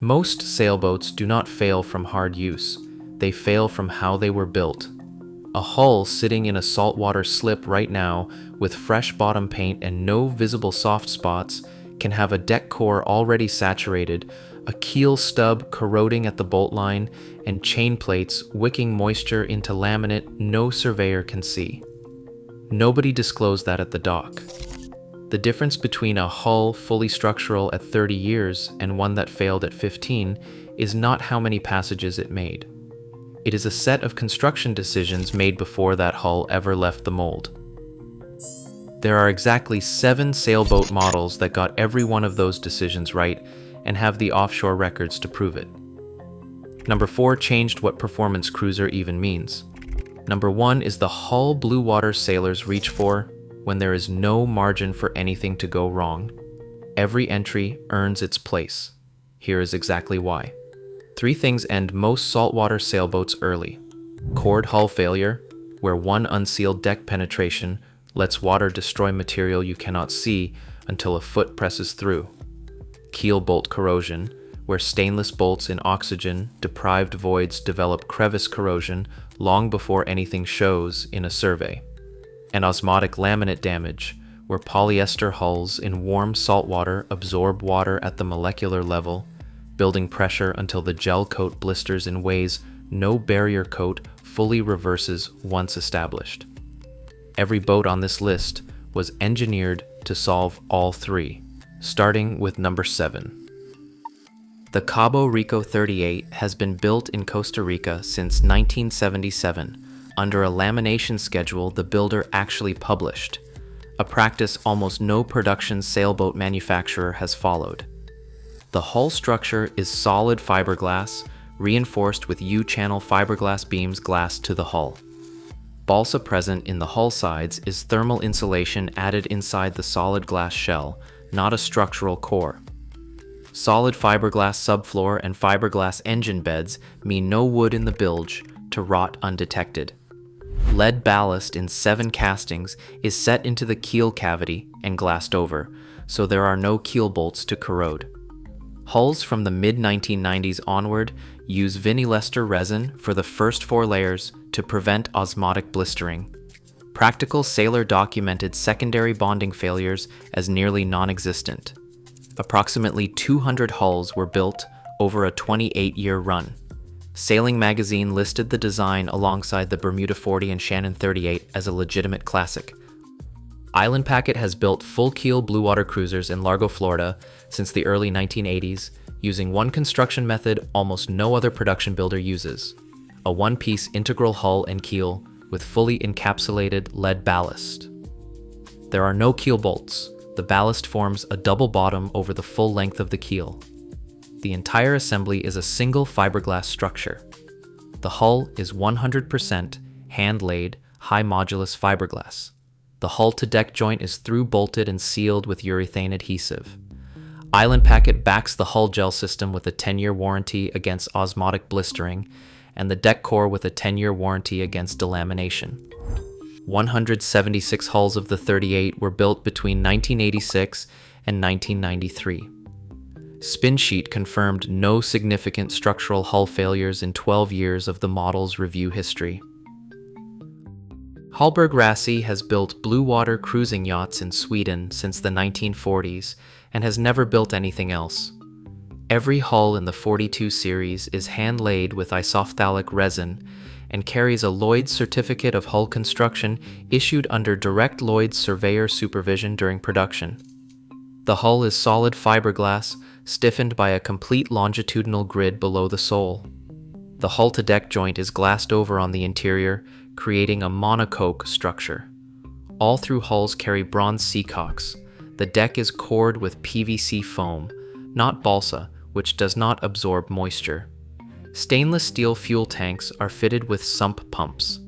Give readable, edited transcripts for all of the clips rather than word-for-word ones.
Most sailboats do not fail from hard use. They fail from how they were built. A hull sitting in a saltwater slip right now with fresh bottom paint and no visible soft spots can have a deck core already saturated, a keel stub corroding at the bolt line, and chain plates wicking moisture into laminate no surveyor can see. Nobody disclosed that at the dock. The difference between a hull fully structural at 30 years and one that failed at 15 is not how many passages it made. It is a set of construction decisions made before that hull ever left the mold. There are exactly 7 sailboat models that got every one of those decisions right and have the offshore records to prove it. Number 4 changed what performance cruiser even means. Number 1 is the hull Bluewater sailors reach for when there is no margin for anything to go wrong. Every entry earns its place. Here is exactly why. 3 things end most saltwater sailboats early. Cord hull failure, where one unsealed deck penetration lets water destroy material you cannot see until a foot presses through. Keel bolt corrosion, where stainless bolts in oxygen-deprived voids develop crevice corrosion long before anything shows in a survey. And osmotic laminate damage, where polyester hulls in warm saltwater absorb water at the molecular level, building pressure until the gel coat blisters in ways no barrier coat fully reverses once established. Every boat on this list was engineered to solve all 3, starting with number 7. The Cabo Rico 38 has been built in Costa Rica since 1977, under a lamination schedule the builder actually published, a practice almost no production sailboat manufacturer has followed. The hull structure is solid fiberglass, reinforced with U-channel fiberglass beams glassed to the hull. Balsa present in the hull sides is thermal insulation added inside the solid glass shell, not a structural core. Solid fiberglass subfloor and fiberglass engine beds mean no wood in the bilge to rot undetected. Lead ballast in 7 castings is set into the keel cavity and glassed over, so there are no keel bolts to corrode. Hulls from the mid-1990s onward use vinylester resin for the first 4 layers to prevent osmotic blistering. Practical sailor documented secondary bonding failures as nearly non-existent. Approximately 200 hulls were built over a 28-year run. Sailing Magazine listed the design alongside the Bermuda 40 and Shannon 38 as a legitimate classic. Island Packet has built full-keel Bluewater cruisers in Largo, Florida since the early 1980s, using one construction method almost no other production builder uses: a one-piece integral hull and keel with fully encapsulated lead ballast. There are no keel bolts. The ballast forms a double bottom over the full length of the keel. The entire assembly is a single fiberglass structure. The hull is 100% hand-laid, high-modulus fiberglass. The hull-to-deck joint is through-bolted and sealed with urethane adhesive. Island Packet backs the hull gel system with a 10-year warranty against osmotic blistering, and the deck core with a 10-year warranty against delamination. 176 hulls of the 38 were built between 1986 and 1993. Spin Sheet confirmed no significant structural hull failures in 12 years of the model's review history. Hallberg-Rassy has built Bluewater cruising yachts in Sweden since the 1940s and has never built anything else. Every hull in the 42 series is hand-laid with isophthalic resin and carries a Lloyd's Certificate of Hull Construction issued under direct Lloyd's surveyor supervision during production. The hull is solid fiberglass, stiffened by a complete longitudinal grid below the sole. The hull-to-deck joint is glassed over on the interior, creating a monocoque structure. All through hulls carry bronze seacocks. The deck is cored with PVC foam, not balsa, which does not absorb moisture. Stainless steel fuel tanks are fitted with sump pumps.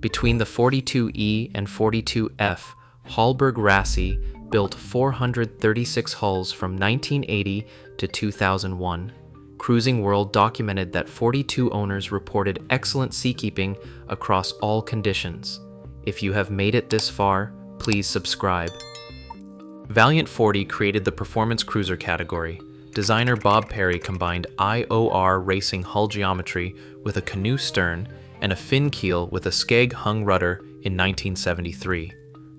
Between the 42E and 42F, Hallberg-Rassy built 436 hulls from 1980 to 2001. Cruising World documented that 42 owners reported excellent seakeeping across all conditions. If you have made it this far, please subscribe. Valiant 40 created the performance cruiser category. designer Bob Perry combined IOR racing hull geometry with a canoe stern and a fin keel with a skeg-hung rudder in 1973.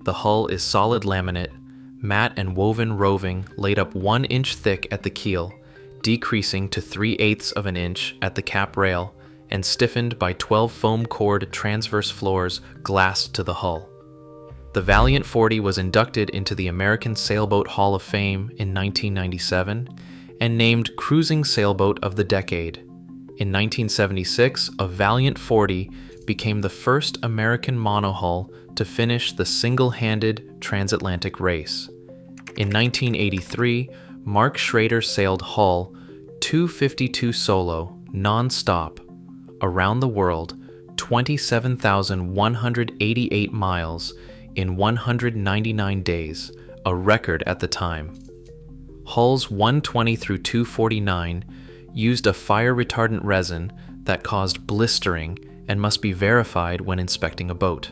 The hull is solid laminate, matte and woven roving laid up 1 inch thick at the keel, decreasing to 3/8 of an inch at the cap rail, and stiffened by 12 foam cord transverse floors glassed to the hull. The Valiant 40 was inducted into the American Sailboat Hall of Fame in 1997 and named Cruising Sailboat of the Decade. In 1976, a Valiant 40 became the first American monohull to finish the single-handed transatlantic race. In 1983, Mark Schrader sailed Hull 252 solo, non-stop, around the world, 27,188 miles in 199 days, a record at the time. Hulls 120 through 249 used a fire-retardant resin that caused blistering and must be verified when inspecting a boat.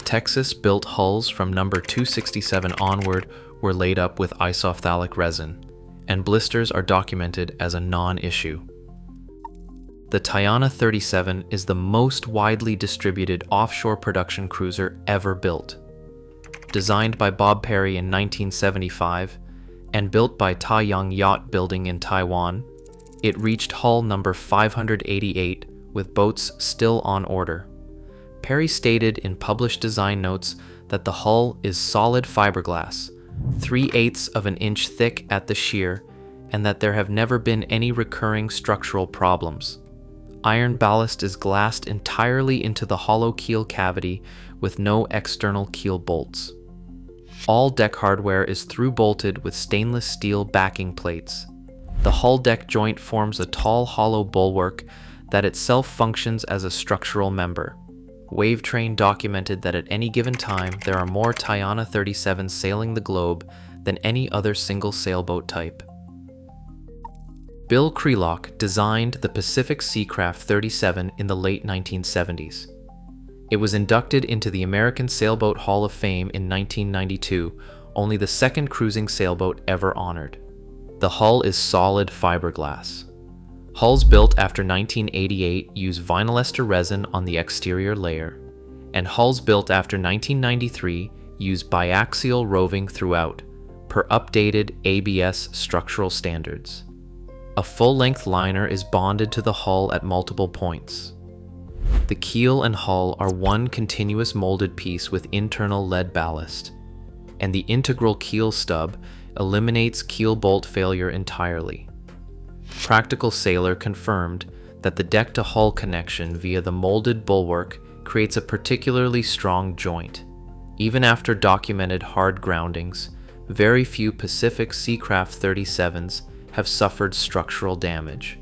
Texas-built hulls from number 267 onward were laid up with isophthalic resin, and blisters are documented as a non-issue. The Tayana 37 is the most widely distributed offshore production cruiser ever built. Designed by Bob Perry in 1975 and built by Taiyang Yacht Building in Taiwan, it reached hull number 588 with boats still on order. Perry stated in published design notes that the hull is solid fiberglass, 3/8 of an inch thick at the shear, and that there have never been any recurring structural problems. Iron ballast is glassed entirely into the hollow keel cavity with no external keel bolts. All deck hardware is through-bolted with stainless steel backing plates. The hull deck joint forms a tall hollow bulwark that itself functions as a structural member. Wavetrain documented that at any given time there are more Tayana 37s sailing the globe than any other single sailboat type. Bill Krelock designed the Pacific Seacraft 37 in the late 1970s. It was inducted into the American Sailboat Hall of Fame in 1992, only the second cruising sailboat ever honored. The hull is solid fiberglass. Hulls built after 1988 use vinyl ester resin on the exterior layer, and hulls built after 1993 use biaxial roving throughout, per updated ABS structural standards. A full-length liner is bonded to the hull at multiple points. The keel and hull are one continuous molded piece with internal lead ballast, and the integral keel stub eliminates keel bolt failure entirely. Practical Sailor confirmed that the deck-to-hull connection via the molded bulwark creates a particularly strong joint. Even after documented hard groundings, very few Pacific Seacraft 37s have suffered structural damage.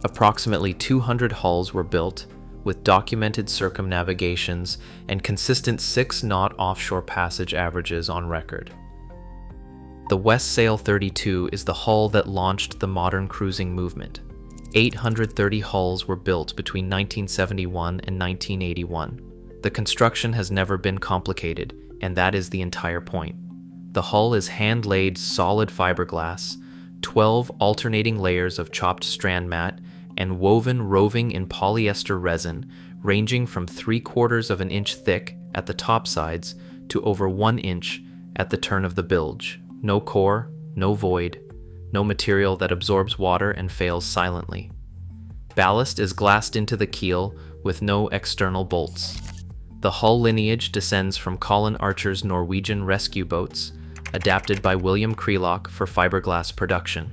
Approximately 200 hulls were built, with documented circumnavigations and consistent 6-knot offshore passage averages on record. The Westsail 32 is the hull that launched the modern cruising movement. 830 hulls were built between 1971 and 1981. The construction has never been complicated, and that is the entire point. The hull is hand-laid solid fiberglass, 12 alternating layers of chopped strand mat, and woven roving in polyester resin ranging from 3/4 of an inch thick at the top sides to over 1 inch at the turn of the bilge. No core, no void, no material that absorbs water and fails silently. Ballast is glassed into the keel with no external bolts. The hull lineage descends from Colin Archer's Norwegian rescue boats, adapted by William Krelock for fiberglass production.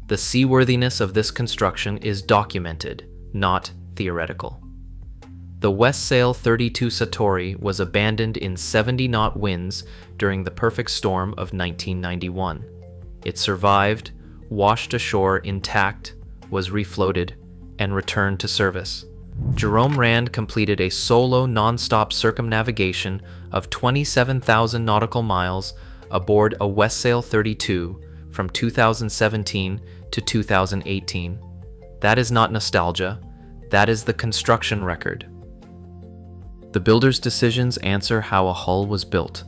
The seaworthiness of this construction is documented, not theoretical. The Westsail 32 Satori was abandoned in 70-knot winds during the perfect storm of 1991. It survived, washed ashore intact, was refloated, and returned to service. Jerome Rand completed a solo non-stop circumnavigation of 27,000 nautical miles aboard a Westsail 32 from 2017 to 2018. That is not nostalgia, that is the construction record. The builder's decisions answer how a hull was built.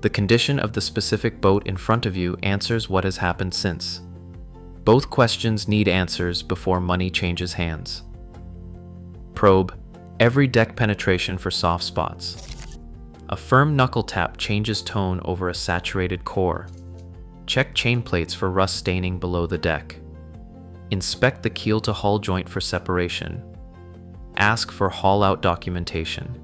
The condition of the specific boat in front of you answers what has happened since. Both questions need answers before money changes hands. Probe every deck penetration for soft spots. A firm knuckle tap changes tone over a saturated core. Check chain plates for rust staining below the deck. Inspect the keel to hull joint for separation. Ask for haul-out documentation.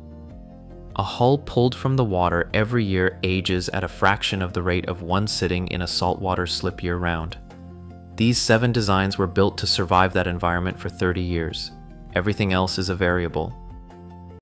A hull pulled from the water every year ages at a fraction of the rate of one sitting in a saltwater slip year-round. These 7 designs were built to survive that environment for 30 years. Everything else is a variable.